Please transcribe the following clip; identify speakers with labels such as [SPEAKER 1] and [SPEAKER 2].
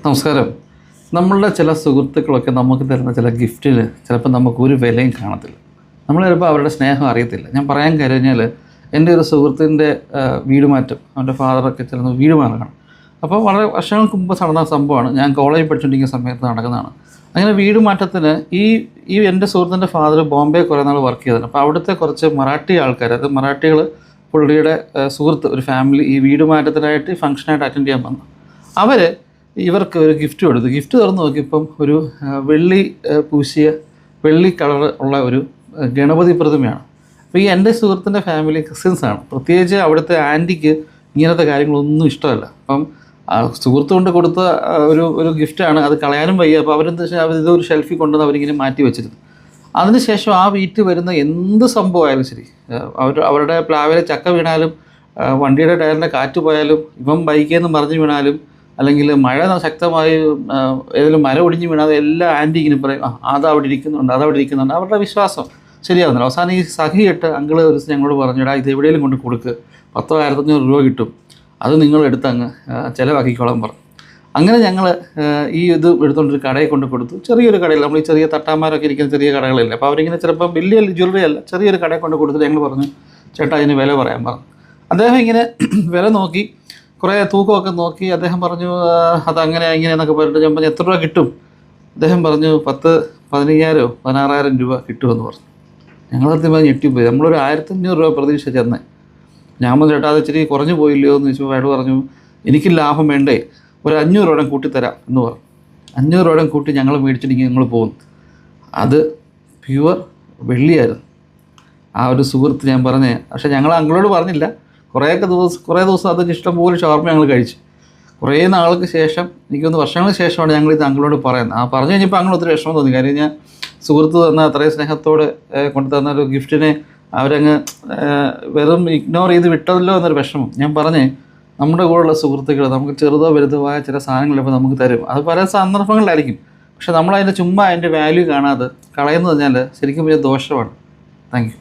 [SPEAKER 1] നമസ്കാരം. നമ്മളുടെ ചില സുഹൃത്തുക്കളൊക്കെ നമുക്ക് തരുന്ന ചില ഗിഫ്റ്റിന് ചിലപ്പോൾ നമുക്കൊരു വിലയും കാണത്തില്ല. നമ്മൾ ചിലപ്പോൾ അവരുടെ സ്നേഹം അറിയത്തില്ല. ഞാൻ പറയാൻ കഴിഞ്ഞാൽ എൻ്റെ ഒരു സുഹൃത്തിൻ്റെ വീട് മാറ്റം, അവൻ്റെ ഫാദറൊക്കെ ചിലപ്പോൾ വീട് മാറണം. അപ്പോൾ വളരെ വർഷങ്ങൾക്ക് മുമ്പ് നടന്ന സംഭവമാണ്. ഞാൻ കോളേജിൽ പഠിച്ചുകൊണ്ടിരിക്കുന്ന സമയത്ത് നടക്കുന്നതാണ്. അങ്ങനെ വീട് മാറ്റത്തിന് ഈ എൻ്റെ സുഹൃത്തിൻ്റെ ഫാദർ ബോംബെ കുറേ നാൾ വർക്ക് ചെയ്തതാണ്. അപ്പോൾ അവിടുത്തെ കുറച്ച് മറാഠി ആൾക്കാർ, അത് മറാഠികൾ പുള്ളിയുടെ സുഹൃത്ത് ഒരു ഫാമിലി ഈ വീട് മാറ്റത്തിനായിട്ട് ഫംഗ്ഷനായിട്ട് അറ്റൻഡ് ചെയ്യാൻ വന്നു. അവർ ഇവർക്ക് ഒരു ഗിഫ്റ്റ് കൊടുത്തു. ഗിഫ്റ്റ് തുറന്ന് നോക്കിയപ്പം ഒരു വെള്ളി പൂശിയ വെള്ളി കളർ ഉള്ള ഒരു ഗണപതി പ്രതിമയാണ്. അപ്പോൾ ഈ എൻ്റെ സുഹൃത്തിൻ്റെ ഫാമിലി ക്രിസ്ത്യൻസാണ്. പ്രത്യേകിച്ച് അവിടുത്തെ ആൻറ്റിക്ക് ഇങ്ങനത്തെ കാര്യങ്ങളൊന്നും ഇഷ്ടമല്ല. അപ്പം സുഹൃത്ത് കൊണ്ട് കൊടുത്ത ഒരു ഗിഫ്റ്റാണ്, അത് കളയാനും വയ്യ. അപ്പോൾ അവരെന്താ വെച്ചാൽ ഇതൊരു ഷെൽഫിൽ കൊണ്ടുവന്ന് അവരിങ്ങനെ മാറ്റി വെച്ചിരുന്നു. അതിനുശേഷം ആ വീട്ടിൽ വരുന്ന എന്ത് സംഭവമായാലും ശരി, അവരുടെ പ്ലാവിലെ ചക്ക വീണാലും, വണ്ടിയുടെ ടയറിൻ്റെ കാറ്റ് പോയാലും, ഇവൻ ബൈക്കിൽ നിന്ന് മറിഞ്ഞ് വീണാലും, അല്ലെങ്കിൽ മഴ ശക്തമായി ഏതെങ്കിലും മരം ഒടിഞ്ഞ് വീണാൽ എല്ലാം ആൻറ്റി ഇങ്ങനെ പറയും, അതവിടെ ഇരിക്കുന്നുണ്ട്. അവരുടെ വിശ്വാസം ശരിയാവുന്നില്ല. അവസാനം ഈ സഹിയിട്ട് അങ്കിള് ഒരു ദിവസം ഞങ്ങളോട് പറഞ്ഞു, ഇത് എവിടെയെങ്കിലും കൊണ്ട് കൊടുക്ക്, 10,000-1500 രൂപ കിട്ടും, അത് നിങ്ങൾ എടുത്തങ്ങ് ചിലവാക്കിക്കോളാൻ പറഞ്ഞു. അങ്ങനെ ഞങ്ങൾ ഈ ഇത് എടുത്തുകൊണ്ടൊരു കടയിൽ കൊണ്ട് കൊടുത്തു. ചെറിയൊരു കടയിൽ, നമ്മൾ ഈ ചെറിയ തട്ടാന്മാരൊക്കെ ഇരിക്കുന്ന ചെറിയ കടകളില്ല. അപ്പോൾ അവരിങ്ങനെ ചിലപ്പം വലിയ ജ്വല്ലറി അല്ല, ചെറിയൊരു കടയിൽ കൊണ്ട് കൊടുത്തിട്ട് ഞങ്ങൾ പറഞ്ഞു, ചേട്ടാ അതിന് വില പറയാൻ പറഞ്ഞു. അദ്ദേഹം ഇങ്ങനെ വില നോക്കി, കുറേ തൂക്കമൊക്കെ നോക്കി. അദ്ദേഹം പറഞ്ഞു അതങ്ങനെ ഇങ്ങനെ എന്നൊക്കെ പറഞ്ഞിട്ട് ഞാൻ പറഞ്ഞു എത്ര രൂപ കിട്ടും? അദ്ദേഹം പറഞ്ഞു 15,000-16,000 രൂപ കിട്ടുമെന്ന് പറഞ്ഞു. ഞങ്ങൾ സത്യം പറഞ്ഞ് ഞെട്ടിപ്പോയി. നമ്മളൊരു 1,500 രൂപ പ്രതീക്ഷ ചെന്നേ. ഞാൻ പറഞ്ഞു ചേട്ടാ അത് ഇച്ചിരി കുറഞ്ഞു പോയില്ലയോ എന്ന് ചോദിച്ചപ്പോൾ അയാൾ പറഞ്ഞു എനിക്ക് ലാഭം വേണ്ടേ, ഒരു 500 രൂപ കൂട്ടിത്തരാം എന്ന് പറഞ്ഞു. 500 രൂപ കൂട്ടി ഞങ്ങൾ മേടിച്ചിട്ടുണ്ടെങ്കിൽ ഞങ്ങൾ പോകുന്നു. അത് പ്യുവർ വെള്ളിയായിരുന്നു. ആ ഒരു സുഹൃത്ത് ഞാൻ പറഞ്ഞേ. പക്ഷേ ഞങ്ങൾ അങ്ങളോട് പറഞ്ഞില്ല. കുറേ ദിവസം അതിന് ഇഷ്ടംപോലെ ഷവർമ ഞങ്ങൾ കഴിച്ചു. കുറേ നാൾക്ക് ശേഷം, എനിക്കൊന്ന് വർഷങ്ങൾക്ക് ശേഷമാണ് ഞങ്ങൾ ഇത് അങ്ങളോട് പറയുന്നത്. പറഞ്ഞു കഴിഞ്ഞപ്പോൾ അങ്ങനെ ഒത്തിരി വിഷമം തോന്നി. കാര്യം ഞാൻ സുഹൃത്ത് തന്ന അത്രയും സ്നേഹത്തോടെ കൊണ്ടു തന്ന ഒരു ഗിഫ്റ്റിനെ അവരങ്ങ് വെറും ഇഗ്നോർ ചെയ്ത് വിട്ടതല്ലോ എന്നൊരു വിഷമം. ഞാൻ പറഞ്ഞേ, നമ്മുടെ കൂടെയുള്ള സുഹൃത്തുക്കൾ നമുക്ക് ചെറുതോ വലുതോ ആയ ചില സാധനങ്ങളിപ്പോൾ നമുക്ക് തരും. അത് പല സന്ദർഭങ്ങളിലായിരിക്കും. പക്ഷെ നമ്മളതിൻ്റെ ചുമ്മാ അതിൻ്റെ വാല്യൂ കാണാതെ കളയുന്നത് പറഞ്ഞാൽ ശരിക്കും വലിയ ദോഷമാണ്. Thank you.